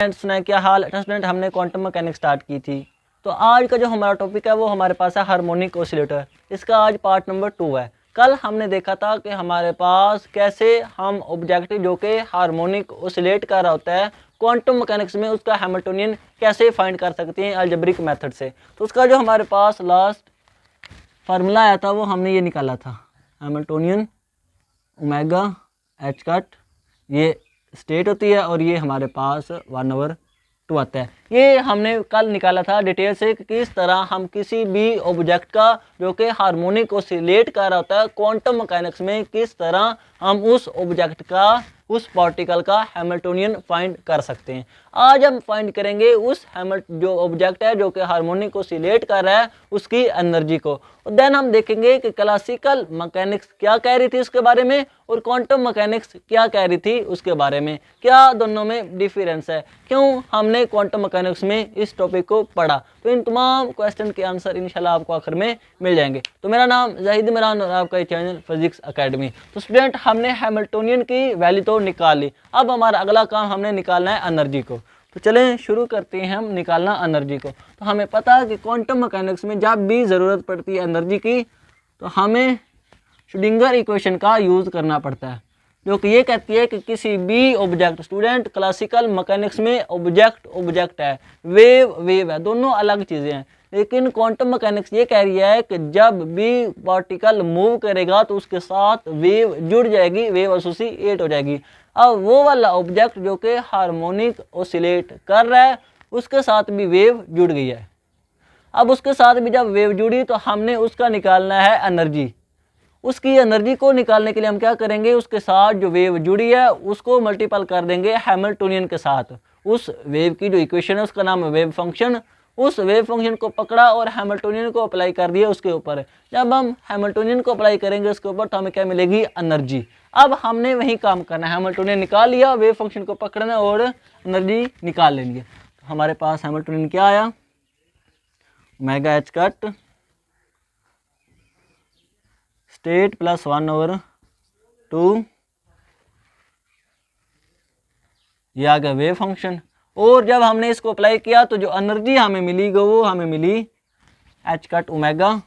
सुना क्या हाल स्टूडेंट। हमने क्वांटम मैकेनिक्स स्टार्ट की थी, तो आज का जो हमारा टॉपिक है वो हमारे पास है हार्मोनिक ऑसिलेटर। इसका आज पार्ट नंबर 2 है। कल हमने देखा था कि हमारे पास कैसे हम ऑब्जेक्ट जो कि हार्मोनिक ऑसिलेट कर रहा होता है क्वांटम मैकेनिक्स में उसका हैमिल्टोनियन कैसे फाइंड कर सकते हैं अलजेब्रिक मेथड से। तो उसका जो हमारे पास लास्ट फार्मूला आया था वो हमने ये निकाला था, हैमिल्टोनियन ओमेगा एच कट, ये स्टेट होती है और ये हमारे पास 1/2 आता है। ये हमने कल निकाला था डिटेल से कि किस तरह हम किसी भी ऑब्जेक्ट का जो कि हार्मोनिक ऑसिलेट कर रहा होता है क्वांटम मैकेनिक्स में किस तरह हम उस ऑब्जेक्ट का उस पार्टिकल का हैमिल्टोनियन फाइंड कर सकते हैं। आज हम फाइंड करेंगे उस जो ऑब्जेक्ट है जो कि हार्मोनिक ऑसिलेट कर रहा है उसकी एनर्जी को। और देन हम देखेंगे कि क्लासिकल मैकेनिक्स क्या कह रही थी उसके बारे में और क्वांटम मैकेनिक्स क्या कह रही थी उसके बारे में, क्या दोनों में डिफरेंस है, क्यों हमने क्वांटम मैकेनिक्स में इस टॉपिक को पढ़ा। तो इन तमाम क्वेश्चन के आंसर इंशाल्लाह आपको आखिर में मिल जाएंगे। तो मेरा नाम जाहिद इमरान और आपका चैनल फिजिक्स एकेडमी। तो स्टूडेंट हमने हैमिल्टोनियन की वैल्यू तो निकाल ली, अब हमारा अगला काम हमने निकालना है एनर्जी को। तो चलें शुरू करते हैं हम निकालना एनर्जी को। तो हमें पता है कि क्वांटम मैकेनिक्स में जब भी ज़रूरत पड़ती है एनर्जी की तो हमें श्रोडिंगर इक्वेशन का यूज़ करना पड़ता है, जो कि ये कहती है कि किसी भी ऑब्जेक्ट, स्टूडेंट क्लासिकल मैकेनिक्स में ऑब्जेक्ट है, वेव है, दोनों अलग चीज़ें हैं। लेकिन क्वांटम मैकेनिक्स ये कह रही है कि जब भी पार्टिकल मूव करेगा तो उसके साथ वेव जुड़ जाएगी, वेव एसोसिएट हो जाएगी। अब वो वाला ऑब्जेक्ट जो कि हार्मोनिक ऑसिलेट कर रहा है उसके साथ भी वेव जुड़ गई है। अब उसके साथ भी जब वेव जुड़ी तो हमने उसका निकालना है एनर्जी। उसकी एनर्जी को निकालने के लिए हम क्या करेंगे, उसके साथ जो वेव जुड़ी है उसको मल्टीपल कर देंगे हैमिल्टोनियन के साथ। उस वेव की जो इक्वेशन है उसका नाम है वेव फंक्शन। उस वेव फंक्शन को पकड़ा और हैमिल्टोनियन को अप्लाई कर दिया उसके ऊपर। जब हम हैमिल्टोनियन को अप्लाई करेंगे उसके ऊपर तो हमें क्या मिलेगी, एनर्जी। अब हमने वही काम करना है, हैमिल्टोनियन निकाल लिया, वेव फंक्शन को पकड़ना और एनर्जी निकाल लेंगे। तो हमारे पास हैमिल्टोनियन क्या आया, omega H cut state plus 1/2, ये आ गया वेव फंक्शन। और जब हमने इसको अप्लाई किया तो जो एनर्जी हमें मिली वो हमें मिली एच कट ओमेगा,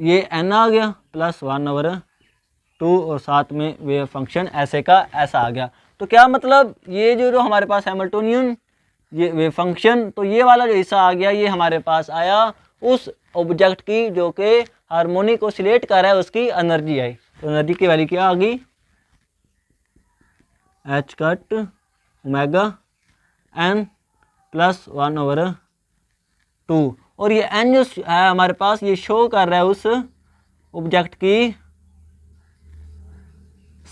ये एन आ गया प्लस 1/2 और साथ में वेव फंक्शन ऐसे का ऐसा आ गया। तो क्या मतलब ये जो हमारे पास हैमिल्टोनियन ये वेव फंक्शन, तो ये वाला जो हिस्सा आ गया ये हमारे पास आया उस ऑब्जेक्ट की जो कि हार्मोनिक ऑसिलेट कर रहा है उसकी एनर्जी आई। तो एनर्जी की वैल्यू क्या आ गई, h cut omega n plus 1/2। और ये एन जो है हमारे पास ये शो कर रहा है उस ऑब्जेक्ट की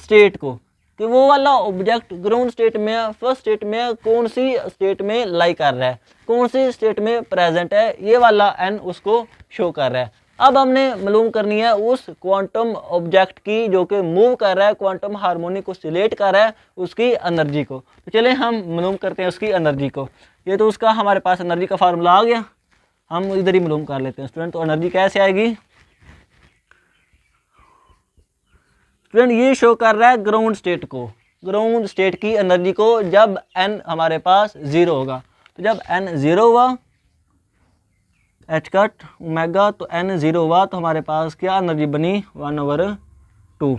स्टेट को कि वो वाला ऑब्जेक्ट ग्राउंड स्टेट में, फर्स्ट स्टेट में, कौन सी स्टेट में लाई कर रहा है, कौन सी स्टेट में प्रेजेंट है, ये वाला एन उसको शो कर रहा है। अब हमने मालूम करनी है उस क्वांटम ऑब्जेक्ट की जो कि मूव कर रहा है, क्वांटम हार्मोनिक ऑसिलेट कर रहा है, उसकी एनर्जी को। तो चले हम मालूम करते हैं उसकी एनर्जी को। ये तो उसका हमारे पास एनर्जी का फार्मूला आ गया, हम इधर ही मालूम कर लेते हैं स्टूडेंट। तो एनर्जी कैसे आएगी स्टूडेंट, ये शो कर रहा है ग्राउंड स्टेट को, ग्राउंड स्टेट की एनर्जी को जब एन हमारे पास 0 होगा। तो जब एन 0 हुआ एच कट ओमेगा, तो एन 0 हुआ तो हमारे पास क्या एनर्जी बनी 1/2।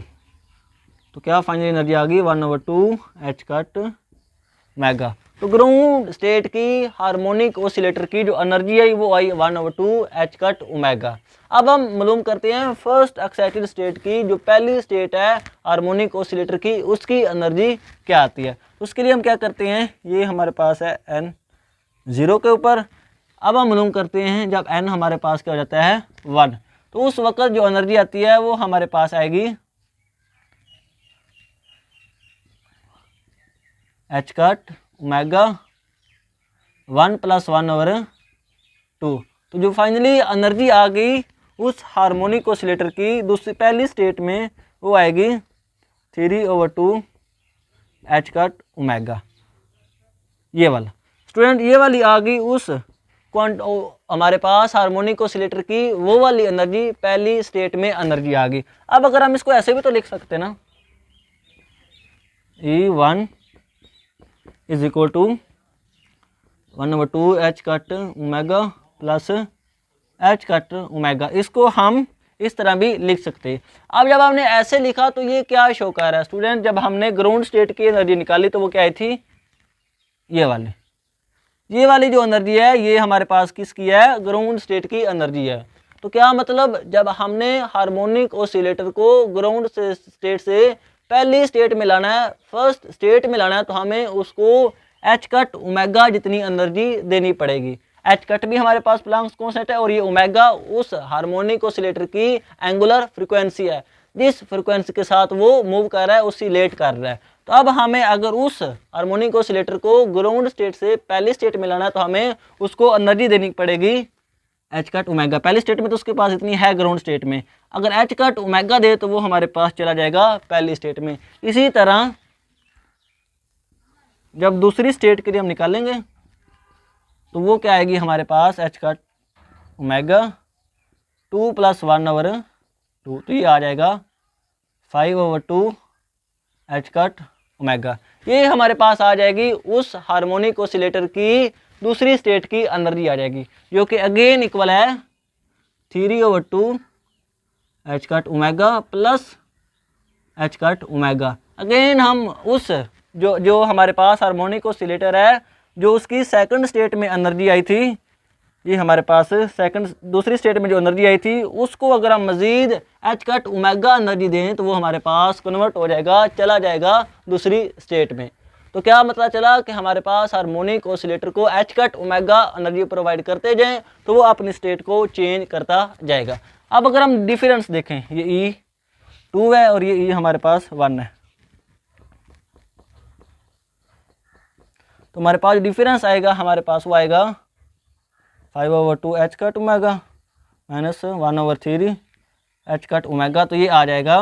तो क्या फाइनल एनर्जी आ गई 1/2 एच कट ओमेगा। तो ग्राउंड स्टेट की हार्मोनिक ऑसिलेटर की जो एनर्जी आई वो आई 1/2 एच कट ओमेगा। अब हम मालूम करते हैं फर्स्ट एक्साइटेड स्टेट की, जो पहली स्टेट है हार्मोनिक ऑसिलेटर की, उसकी एनर्जी क्या आती है। उसके लिए हम क्या करते हैं, ये हमारे पास है एन 0 के ऊपर। अब हम मालूम करते हैं जब एन हमारे पास क्या हो जाता है 1, तो उस वक्त जो एनर्जी आती है वो हमारे पास आएगी एच कट ओमेगा 1 प्लस 1/2। तो जो फाइनली एनर्जी आ गई उस हार्मोनिक ऑसिलेटर की दूसरी पहली स्टेट में वो आएगी 3/2 एच कट ओमेगा, ये वाला स्टूडेंट। ये वाली आ गई उस हमारे पास हार्मोनिक ऑसिलेटर की वो वाली एनर्जी, पहली स्टेट में एनर्जी आ गई। अब अगर हम इसको ऐसे भी तो लिख सकते हैं ना, E1 is equal to 1/2 h cut omega plus h cut omega. इसको हम इस तरह भी लिख सकते हैं। अब जब हमने ऐसे लिखा तो ये क्या शो कर रहा है स्टूडेंट, जब हमने ग्राउंड स्टेट की एनर्जी निकाली तो वो क्या आई थी, ये वाली जो एनर्जी है ये हमारे पास किसकी है, ग्राउंड स्टेट की एनर्जी है। तो क्या मतलब, जब हमने हार्मोनिक ऑसिलेटर को ग्राउंड स्टेट से पहली स्टेट में लाना है, फर्स्ट स्टेट में लाना है, तो हमें उसको एच कट ओमेगा जितनी एनर्जी देनी पड़ेगी। एच कट भी हमारे पास प्लांक्स कांस्टेंट है और ये ओमेगा उस हार्मोनिक ऑसिलेटर की एंगुलर फ्रीक्वेंसी है, जिस फ्रीक्वेंसी के साथ वो मूव कर रहा है, ऑसिलेट कर रहा है। तो अब हमें अगर उस हार्मोनिक ऑसिलेटर को ग्राउंड स्टेट से पहली स्टेट में लाना है तो हमें उसको एनर्जी देनी पड़ेगी एच कट ओमेगा। पहली स्टेट में तो उसके पास इतनी है ग्राउंड स्टेट में, अगर एच कट ओमेगा दे तो वो हमारे पास चला जाएगा पहली स्टेट में। इसी तरह जब दूसरी स्टेट के लिए हम निकालेंगे तो वो क्या आएगी हमारे पास, एच कट ओमेगा 2 + 1/2, तो ये आ जाएगा 5/2 एच कट ओमेगा। ये हमारे पास आ जाएगी उस हार्मोनिक ऑसिलेटर की दूसरी स्टेट की एनर्जी आ जाएगी, जो कि अगेन इक्वल है 3/2 H cut omega plus H cut omega. Again हम उस जो हमारे पास हार्मोनिक ऑसिलेटर है, जो उसकी सेकंड स्टेट में एनर्जी आई थी, ये हमारे पास दूसरी स्टेट में जो एनर्जी आई थी, उसको अगर हम मज़ीद एच कट ओमेगा एनर्जी दें तो वो हमारे पास कन्वर्ट हो जाएगा, चला जाएगा दूसरी स्टेट में। तो क्या मतलब चला कि हमारे पास हार्मोनिक ऑसिलेटर को H cut omega energy provide करते जाएं तो वो अपनी स्टेट को चेंज करता जाएगा। अब अगर हम डिफरेंस देखें, ये E2 है और ये E हमारे पास 1 है, तो हमारे पास डिफरेंस आएगा, हमारे पास वो आएगा 5/2 H cut omega minus 1/3 H cut omega. तो ये आ जाएगा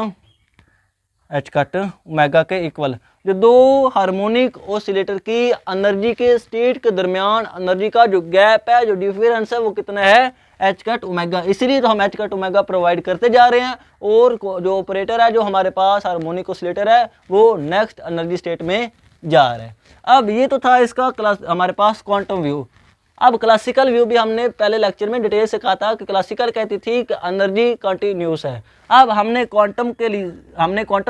एच कट ओमेगा के इक्वल। जो दो हार्मोनिक ऑसिलेटर की एनर्जी के स्टेट के दरमियान एनर्जी का जो गैप है, जो डिफरेंस है, वो कितना है, एच कट ओमेगा। इसीलिए तो हम एच कट ओमेगा प्रोवाइड करते जा रहे हैं और जो ऑपरेटर है, जो हमारे पास हार्मोनिक ऑसिलेटर है, वो नेक्स्ट एनर्जी स्टेट में जा रहा है। अब ये तो था इसका हमारे पास क्वांटम व्यू। अब क्लासिकल व्यू भी हमने पहले लेक्चर में डिटेल से कहा था कि क्लासिकल कहती थी कि एनर्जी कंटिन्यूस है। अब हमने क्वांटम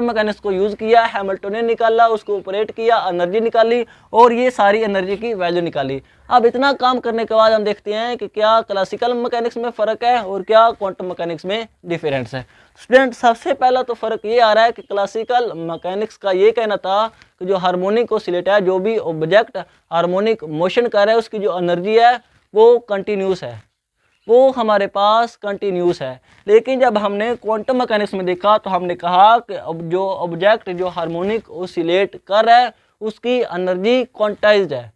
मैकेनिक्स को यूज़ किया, हैमिल्टनियन निकाला, उसको ऑपरेट किया, एनर्जी निकाली और ये सारी एनर्जी की वैल्यू निकाली। अब इतना काम करने के बाद हम देखते हैं कि क्या क्लासिकल मैकेनिक्स में फ़र्क है और क्या क्वांटम मैकेनिक्स में डिफरेंस है। स्टूडेंट, सबसे पहला तो फ़र्क ये आ रहा है कि क्लासिकल मैकेनिक्स का ये कहना था कि जो हार्मोनिक ऑसिलेटर है, जो भी ऑब्जेक्ट हार्मोनिक मोशन कर रहा है, उसकी जो एनर्जी है वो कंटिन्यूस है, वो हमारे पास कंटिन्यूस है। लेकिन जब हमने क्वांटम मैकेनिक्स में देखा तो हमने कहा कि अब जो ऑब्जेक्ट जो हार्मोनिक ऑसिलेट कर रहा है उसकी एनर्जी क्वांटाइज्ड है,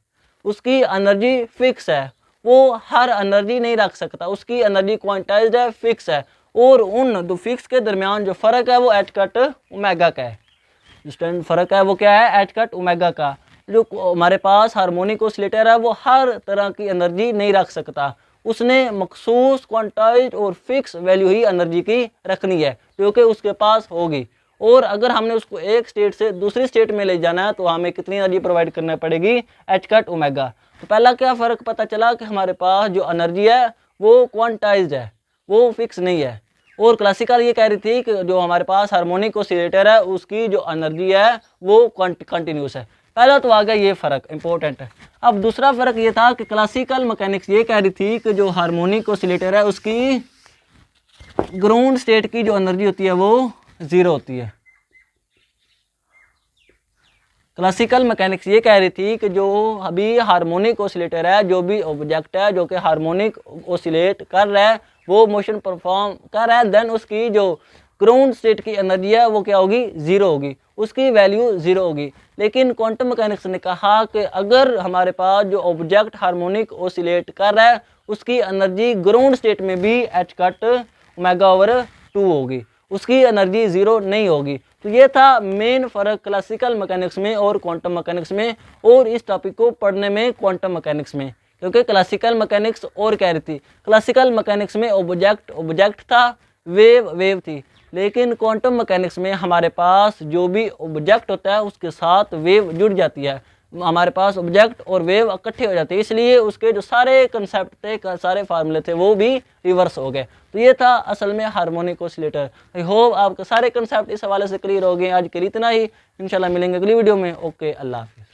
उसकी एनर्जी फिक्स है, वो हर एनर्जी नहीं रख सकता, उसकी एनर्जी क्वांटाइज्ड है, फिक्स है। और उन दो फिक्स के दरमियान जो फ़र्क है वो एच कट ओमेगा का है। जो फ़र्क है वो क्या है, एच कट ओमेगा का। जो हमारे पास हार्मोनिक ऑसिलेटर है वो हर तरह की एनर्जी नहीं रख सकता, उसने मखसूस क्वांटाइज्ड और फिक्स वैल्यू ही एनर्जी की रखनी है, क्योंकि उसके पास होगी। और अगर हमने उसको एक स्टेट से दूसरी स्टेट में ले जाना है तो हमें कितनी एनर्जी प्रोवाइड करनी पड़ेगी, एच कट ओमेगा। तो पहला क्या फ़र्क पता चला कि हमारे पास जो एनर्जी है वो क्वांटाइज्ड है, वो फिक्स नहीं है। और क्लासिकल ये कह रही थी कि जो हमारे पास हार्मोनिक ऑसिलेटर है उसकी जो एनर्जी है वो कंटिन्यूस है। पहला तो आ गया ये फ़र्क, इंपॉर्टेंट है। अब दूसरा फ़र्क ये था कि क्लासिकल मैकेनिक्स ये कह रही थी कि जो हार्मोनिक ऑसिलेटर है उसकी ग्राउंड स्टेट की जो एनर्जी होती है वो 0 होती है। क्लासिकल मैकेनिक्स ये कह रही थी कि जो अभी हार्मोनिक ऑसिलेटर है, जो भी ऑब्जेक्ट है जो कि हार्मोनिक ऑसिलेट कर रहा है, वो मोशन परफॉर्म कर रहा है, देन उसकी जो ग्राउंड स्टेट की एनर्जी है वो क्या होगी, 0 होगी, उसकी वैल्यू 0 होगी। लेकिन क्वांटम मैकेनिक्स ने कहा कि अगर हमारे पास जो ऑब्जेक्ट हार्मोनिक ऑसिलेट कर रहा है उसकी एनर्जी ग्राउंड स्टेट में भी एच कट ओमेगा/2 होगी, उसकी एनर्जी 0 नहीं होगी। तो ये था मेन फ़र्क क्लासिकल मैकेनिक्स में और क्वांटम मैकेनिक्स में, और इस टॉपिक को पढ़ने में क्वांटम मैकेनिक्स में, क्योंकि क्लासिकल मैकेनिक्स और कह रही थी, क्लासिकल मैकेनिक्स में ऑब्जेक्ट था, वेव थी। लेकिन क्वांटम मैकेनिक्स में हमारे पास जो भी ऑब्जेक्ट होता है उसके साथ वेव जुड़ जाती है, हमारे पास ऑब्जेक्ट और वेव इकट्ठे हो जाते हैं, इसलिए उसके जो सारे कंसेप्ट थे, सारे फार्मूले थे, वो भी रिवर्स हो गए। तो ये था असल में हार्मोनिक ऑसिलेटर। आई होप आपके सारे कंसेप्ट इस हवाले से क्लियर हो गए। आज के लिए इतना ही, इंशाल्लाह मिलेंगे अगली वीडियो में। ओके, अल्लाह हाफिज़।